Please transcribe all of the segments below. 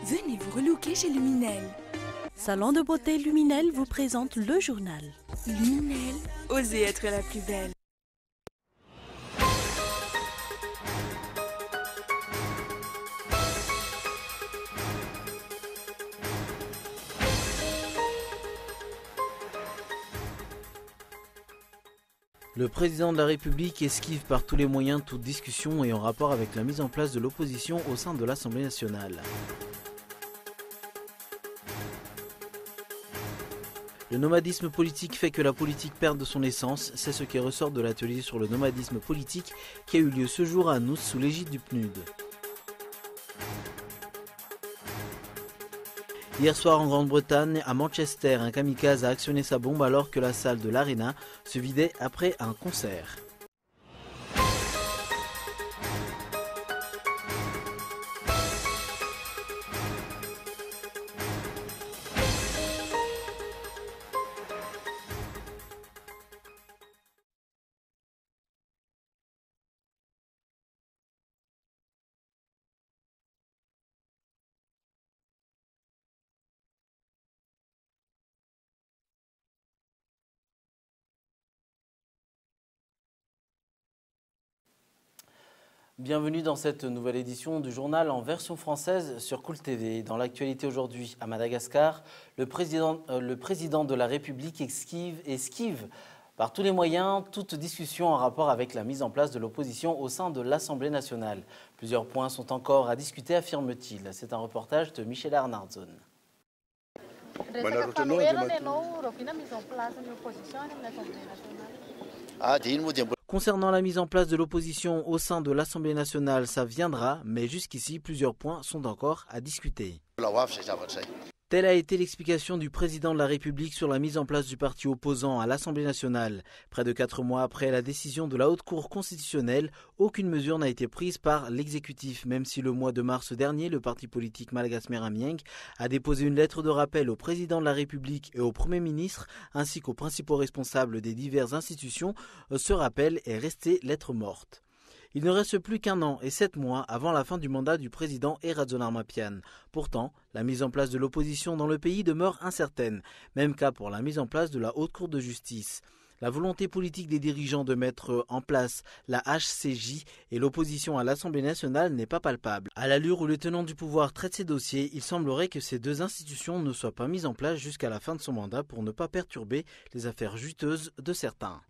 Venez vous relooker chez Luminel. Salon de beauté Luminel vous présente le journal. Luminel, osez être la plus belle. Le président de la République esquive par tous les moyens toute discussion ayant rapport avec la mise en place de l'opposition au sein de l'Assemblée nationale. Le nomadisme politique fait que la politique perd de son essence, c'est ce qui ressort de l'atelier sur le nomadisme politique qui a eu lieu ce jour à Annous sous l'égide du PNUD. Hier soir en Grande-Bretagne, à Manchester, un kamikaze a actionné sa bombe alors que la salle de l'Arena se vidait après un concert. Bienvenue dans cette nouvelle édition du journal en version française sur Cool TV. Dans l'actualité aujourd'hui, à Madagascar, le président de la République esquive par tous les moyens toute discussion en rapport avec la mise en place de l'opposition au sein de l'Assemblée nationale. Plusieurs points sont encore à discuter, affirme-t-il. C'est un reportage de Michel Arnardson. Concernant la mise en place de l'opposition au sein de l'Assemblée nationale, ça viendra, mais jusqu'ici, plusieurs points sont encore à discuter. Telle a été l'explication du président de la République sur la mise en place du parti opposant à l'Assemblée nationale. Près de 4 mois après la décision de la Haute Cour constitutionnelle, aucune mesure n'a été prise par l'exécutif, même si le mois de mars dernier, le parti politique Malagas Meramieng a déposé une lettre de rappel au président de la République et au Premier ministre, ainsi qu'aux principaux responsables des diverses institutions. Ce rappel est resté lettre morte. Il ne reste plus qu'1 an et 7 mois avant la fin du mandat du président Eradzonar Mapian. Pourtant, la mise en place de l'opposition dans le pays demeure incertaine. Même cas pour la mise en place de la Haute Cour de justice. La volonté politique des dirigeants de mettre en place la HCJ et l'opposition à l'Assemblée nationale n'est pas palpable. À l'allure où le tenant du pouvoir traite ces dossiers, il semblerait que ces deux institutions ne soient pas mises en place jusqu'à la fin de son mandat pour ne pas perturber les affaires juteuses de certains.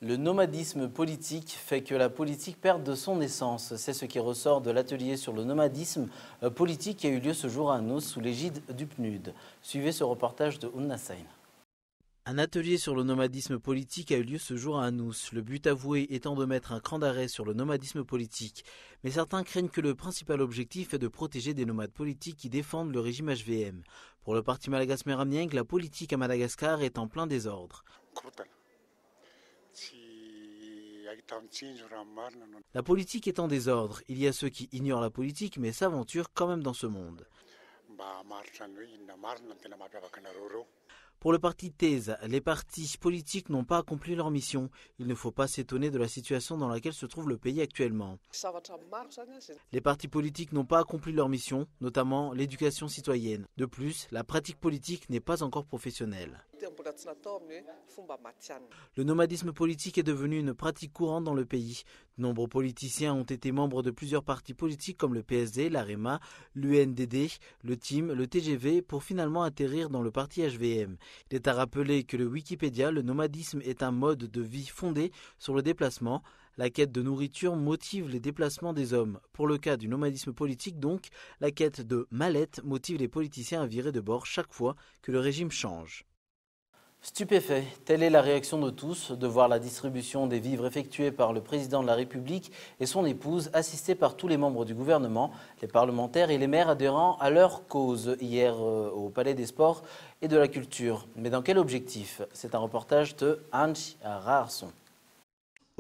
Le nomadisme politique fait que la politique perd de son essence. C'est ce qui ressort de l'atelier sur le nomadisme politique qui a eu lieu ce jour à Annous sous l'égide du PNUD. Suivez ce reportage de Ounassain. Un atelier sur le nomadisme politique a eu lieu ce jour à Annous, le but avoué étant de mettre un cran d'arrêt sur le nomadisme politique. Mais certains craignent que le principal objectif est de protéger des nomades politiques qui défendent le régime HVM. Pour le parti Malagas Meramieng, la politique à Madagascar est en plein désordre. La politique est en désordre. Il y a ceux qui ignorent la politique mais s'aventurent quand même dans ce monde. Pour le parti TESA, les partis politiques n'ont pas accompli leur mission. Il ne faut pas s'étonner de la situation dans laquelle se trouve le pays actuellement. Les partis politiques n'ont pas accompli leur mission, notamment l'éducation citoyenne. De plus, la pratique politique n'est pas encore professionnelle. Le nomadisme politique est devenu une pratique courante dans le pays. De nombreux politiciens ont été membres de plusieurs partis politiques comme le PSD, l'AREMA, l'UNDD, le TIM, le TGV pour finalement atterrir dans le parti HVM. Il est à rappeler que le Wikipédia, le nomadisme est un mode de vie fondé sur le déplacement. La quête de nourriture motive les déplacements des hommes. Pour le cas du nomadisme politique donc, la quête de mallette motive les politiciens à virer de bord chaque fois que le régime change. Stupéfait, telle est la réaction de tous de voir la distribution des vivres effectuée par le président de la République et son épouse, assistée par tous les membres du gouvernement, les parlementaires et les maires adhérant à leur cause hier au Palais des Sports et de la Culture. Mais dans quel objectif? C'est un reportage de Hans Raarson.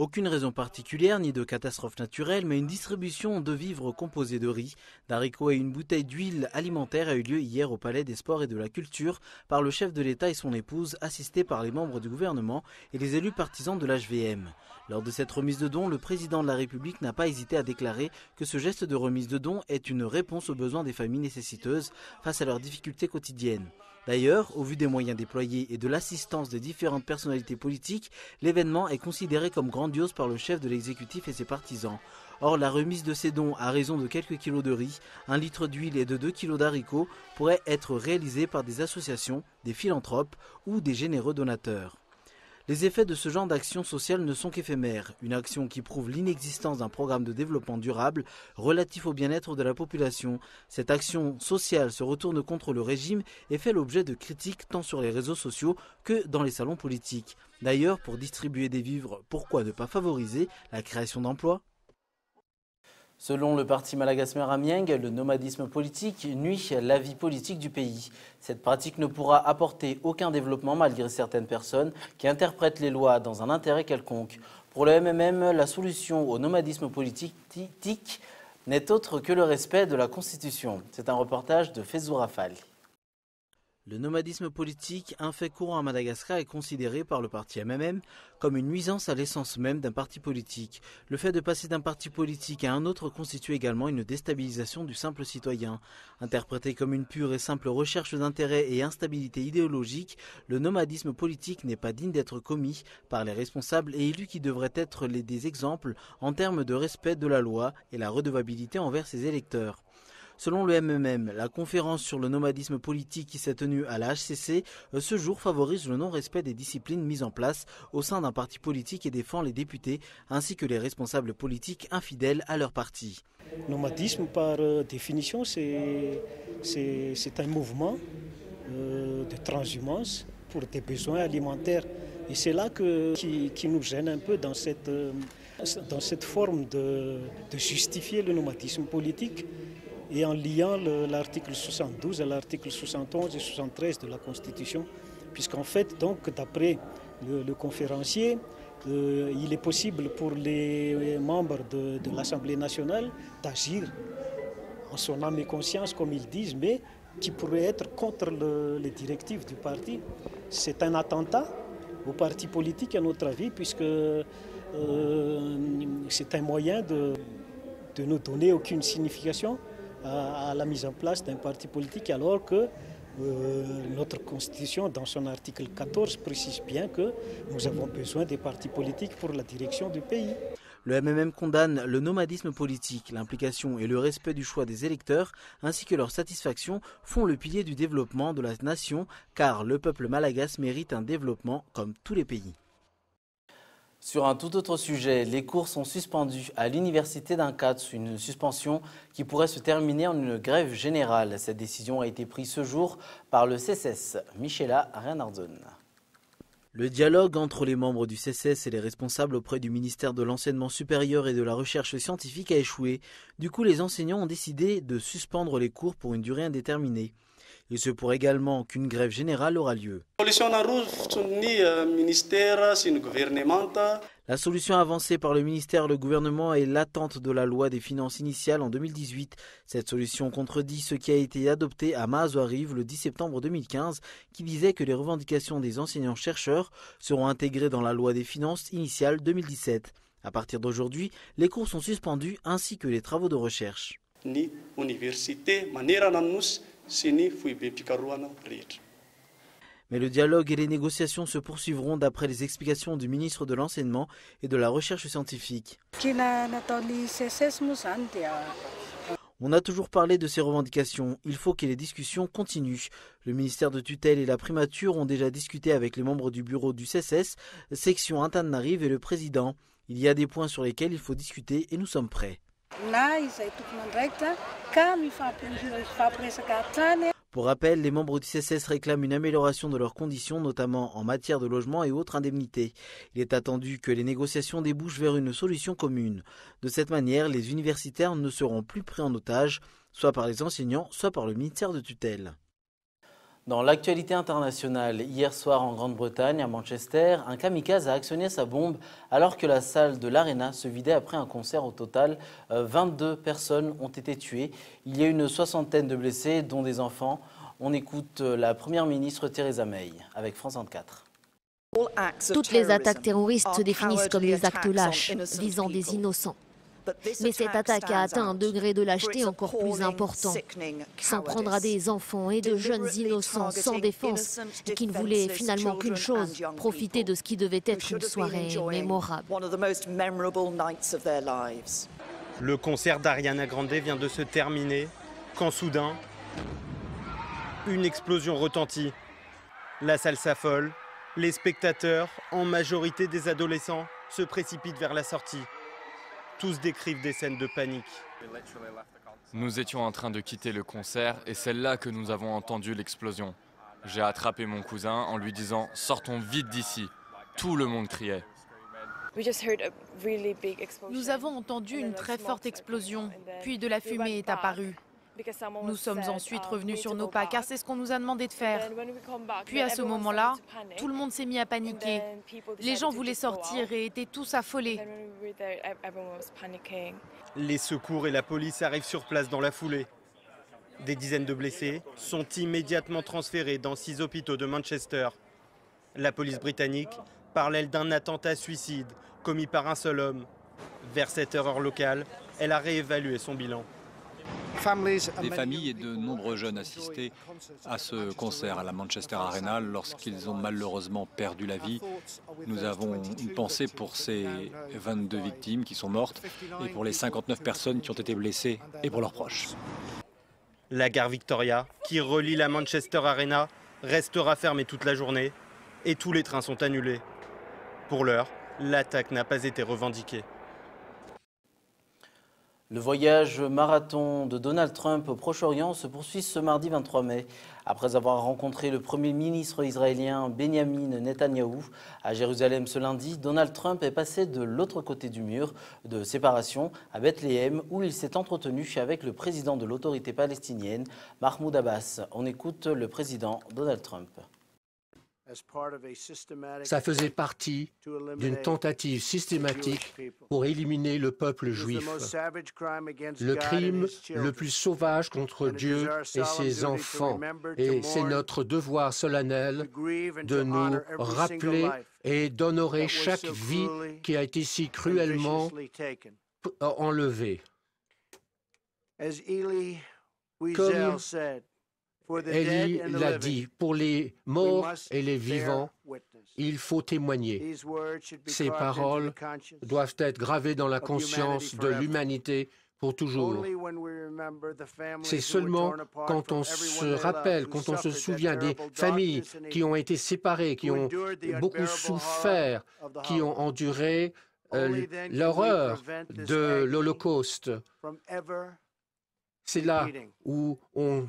Aucune raison particulière ni de catastrophe naturelle, mais une distribution de vivres composés de riz, d'haricots et une bouteille d'huile alimentaire a eu lieu hier au Palais des Sports et de la Culture par le chef de l'État et son épouse, assistés par les membres du gouvernement et les élus partisans de l'HVM. Lors de cette remise de dons, le président de la République n'a pas hésité à déclarer que ce geste de remise de dons est une réponse aux besoins des familles nécessiteuses face à leurs difficultés quotidiennes. D'ailleurs, au vu des moyens déployés et de l'assistance des différentes personnalités politiques, l'événement est considéré comme grandiose par le chef de l'exécutif et ses partisans. Or, la remise de ces dons à raison de quelques kilos de riz, 1 litre d'huile et de 2 kilos d'haricots pourrait être réalisée par des associations, des philanthropes ou des généreux donateurs. Les effets de ce genre d'action sociale ne sont qu'éphémères, une action qui prouve l'inexistence d'un programme de développement durable relatif au bien-être de la population. Cette action sociale se retourne contre le régime et fait l'objet de critiques tant sur les réseaux sociaux que dans les salons politiques. D'ailleurs, pour distribuer des vivres, pourquoi ne pas favoriser la création d'emplois ? Selon le parti Malagas Meramieng, le nomadisme politique nuit à la vie politique du pays. Cette pratique ne pourra apporter aucun développement malgré certaines personnes qui interprètent les lois dans un intérêt quelconque. Pour le MMM, la solution au nomadisme politique n'est autre que le respect de la Constitution. C'est un reportage de Fezou Rafal. Le nomadisme politique, un fait courant à Madagascar, est considéré par le parti MMM comme une nuisance à l'essence même d'un parti politique. Le fait de passer d'un parti politique à un autre constitue également une déstabilisation du simple citoyen. Interprété comme une pure et simple recherche d'intérêt et instabilité idéologique, le nomadisme politique n'est pas digne d'être commis par les responsables et élus qui devraient être des exemples en termes de respect de la loi et la redevabilité envers ses électeurs. Selon le MMM, la conférence sur le nomadisme politique qui s'est tenue à la HCC ce jour favorise le non-respect des disciplines mises en place au sein d'un parti politique et défend les députés ainsi que les responsables politiques infidèles à leur parti. Le nomadisme, par définition, c'est un mouvement de transhumance pour des besoins alimentaires. Et c'est là qui nous gêne un peu dans cette forme de justifier le nomadisme politique. Et en liant l'article 72 à l'article 71 et 73 de la Constitution, puisqu'en fait, donc, d'après le conférencier, il est possible pour les membres de l'Assemblée nationale d'agir en son âme et conscience, comme ils disent, mais qui pourrait être contre les directives du parti. C'est un attentat au parti politique, à notre avis, puisque c'est un moyen de ne donner aucune signification à la mise en place d'un parti politique, alors que notre Constitution, dans son article 14, précise bien que nous avons besoin des partis politiques pour la direction du pays. Le MMM condamne le nomadisme politique. L'implication et le respect du choix des électeurs, ainsi que leur satisfaction, font le pilier du développement de la nation, car le peuple malagas mérite un développement comme tous les pays. Sur un tout autre sujet, les cours sont suspendus à l'université d'Ankats, une suspension qui pourrait se terminer en une grève générale. Cette décision a été prise ce jour par le CSS. Michela Renardson. Le dialogue entre les membres du CSS et les responsables auprès du ministère de l'Enseignement supérieur et de la Recherche scientifique a échoué. Du coup, les enseignants ont décidé de suspendre les cours pour une durée indéterminée. Il se pourrait également qu'une grève générale aura lieu. La solution avancée par le ministère et le gouvernement est l'attente de la loi des finances initiales en 2018. Cette solution contredit ce qui a été adopté à Mahazouariv le 10 septembre 2015, qui disait que les revendications des enseignants-chercheurs seront intégrées dans la loi des finances initiales 2017. À partir d'aujourd'hui, les cours sont suspendus ainsi que les travaux de recherche. Mais le dialogue et les négociations se poursuivront d'après les explications du ministre de l'Enseignement et de la Recherche scientifique. On a toujours parlé de ces revendications. Il faut que les discussions continuent. Le ministère de tutelle et la primature ont déjà discuté avec les membres du bureau du CSS, section Antananarive et le président. Il y a des points sur lesquels il faut discuter et nous sommes prêts. Pour rappel, les membres du CSS réclament une amélioration de leurs conditions, notamment en matière de logement et autres indemnités. Il est attendu que les négociations débouchent vers une solution commune. De cette manière, les universitaires ne seront plus pris en otage, soit par les enseignants, soit par le ministère de tutelle. Dans l'actualité internationale, hier soir en Grande-Bretagne, à Manchester, un kamikaze a actionné sa bombe alors que la salle de l'Arena se vidait après un concert. Au total, 22 personnes ont été tuées. Il y a une soixantaine de blessés, dont des enfants. On écoute la première ministre Theresa May avec France 24. Toutes les attaques terroristes se définissent comme des actes lâches, visant des innocents. Mais cette attaque a atteint un degré de lâcheté encore plus important. S'en prendre à des enfants et de jeunes innocents sans défense et qui ne voulaient finalement qu'une chose, profiter de ce qui devait être une soirée mémorable. Le concert d'Ariana Grande vient de se terminer quand soudain, une explosion retentit. La salle s'affole, les spectateurs, en majorité des adolescents, se précipitent vers la sortie. Tous décrivent des scènes de panique. Nous étions en train de quitter le concert et c'est là que nous avons entendu l'explosion. J'ai attrapé mon cousin en lui disant « Sortons vite d'ici ». Tout le monde criait. Nous avons entendu une très forte explosion, puis de la fumée est apparue. Nous sommes ensuite revenus sur nos pas, car c'est ce qu'on nous a demandé de faire. Puis à ce moment-là, tout le monde s'est mis à paniquer. Les gens voulaient sortir et étaient tous affolés. Les secours et la police arrivent sur place dans la foulée. Des dizaines de blessés sont immédiatement transférés dans 6 hôpitaux de Manchester. La police britannique parle, elle, d'un attentat suicide commis par un seul homme. Vers 7 heures locale, elle a réévalué son bilan. Des familles et de nombreux jeunes assistaient à ce concert à la Manchester Arena lorsqu'ils ont malheureusement perdu la vie. Nous avons une pensée pour ces 22 victimes qui sont mortes et pour les 59 personnes qui ont été blessées et pour leurs proches. La gare Victoria, qui relie la Manchester Arena, restera fermée toute la journée et tous les trains sont annulés. Pour l'heure, l'attaque n'a pas été revendiquée. Le voyage marathon de Donald Trump au Proche-Orient se poursuit ce mardi 23 mai. Après avoir rencontré le Premier ministre israélien Benjamin Netanyahou à Jérusalem ce lundi, Donald Trump est passé de l'autre côté du mur de séparation à Bethléem où il s'est entretenu avec le président de l'autorité palestinienne, Mahmoud Abbas. On écoute le président Donald Trump. Ça faisait partie d'une tentative systématique pour éliminer le peuple juif. Le crime le plus sauvage contre Dieu et ses enfants. Et c'est notre devoir solennel de nous rappeler et d'honorer chaque vie qui a été si cruellement enlevée. Comme Élie l'a dit, pour les morts et les vivants, il faut témoigner. Ces paroles doivent être gravées dans la conscience de l'humanité pour toujours. C'est seulement quand on se rappelle, quand on se souvient des familles qui ont été séparées, qui ont beaucoup souffert, qui ont enduré l'horreur de l'Holocauste. C'est là où on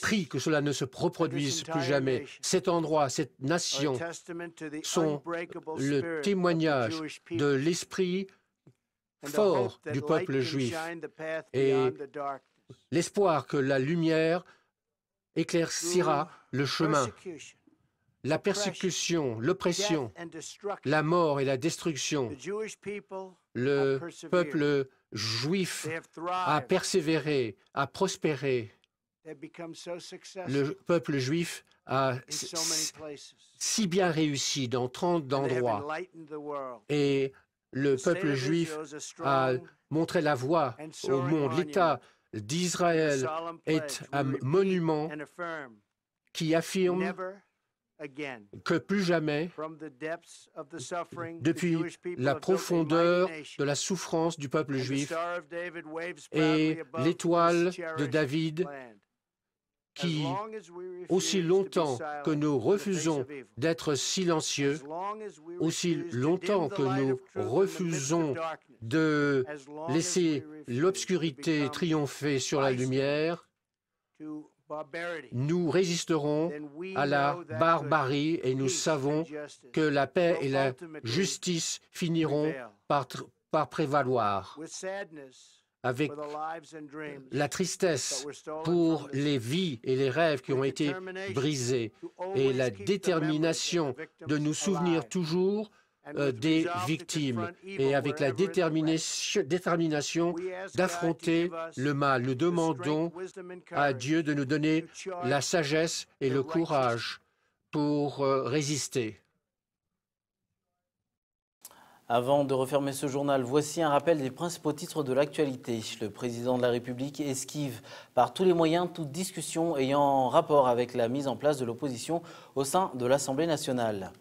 prie que cela ne se reproduise plus jamais. Cet endroit, cette nation sont le témoignage de l'esprit fort du peuple juif et l'espoir que la lumière éclaircira le chemin. La persécution, l'oppression, la mort et la destruction, le peuple juif a persévéré, a prospéré. Le peuple juif a si bien réussi dans 30 endroits et le peuple juif a montré la voie au monde. L'État d'Israël est un monument qui affirme que plus jamais, depuis la profondeur de la souffrance du peuple juif et l'étoile de David, qui, aussi longtemps que nous refusons d'être silencieux, aussi longtemps que nous refusons de laisser l'obscurité triompher sur la lumière, nous résisterons à la barbarie et nous savons que la paix et la justice finiront par prévaloir. avec la tristesse pour les vies et les rêves qui ont été brisés et la détermination de nous souvenir toujours des victimes et avec la détermination d'affronter le mal. Nous demandons à Dieu de nous donner la sagesse et le courage pour résister. Avant de refermer ce journal, voici un rappel des principaux titres de l'actualité. Le président de la République esquive par tous les moyens toute discussion ayant rapport avec la mise en place de l'opposition au sein de l'Assemblée nationale.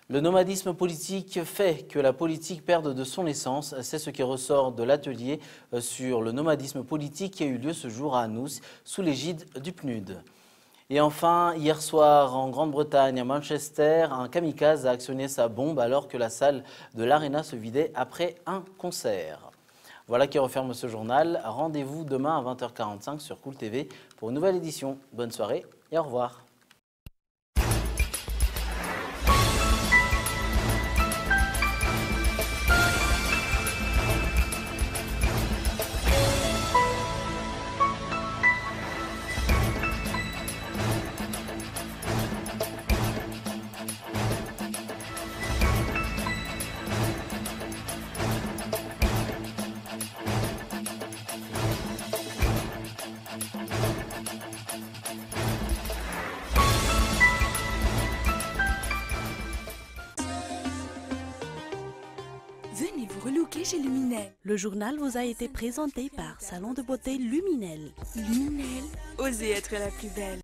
Le nomadisme politique fait que la politique perde de son essence. C'est ce qui ressort de l'atelier sur le nomadisme politique qui a eu lieu ce jour à Anous, sous l'égide du PNUD. Et enfin, hier soir, en Grande-Bretagne, à Manchester, un kamikaze a actionné sa bombe alors que la salle de l'Arena se vidait après un concert. Voilà qui referme ce journal. Rendez-vous demain à 20h45 sur Cool TV pour une nouvelle édition. Bonne soirée et au revoir. Venez vous relooker chez Luminel. Le journal vous a été présenté par Salon de beauté Luminel. Luminel, osez être la plus belle.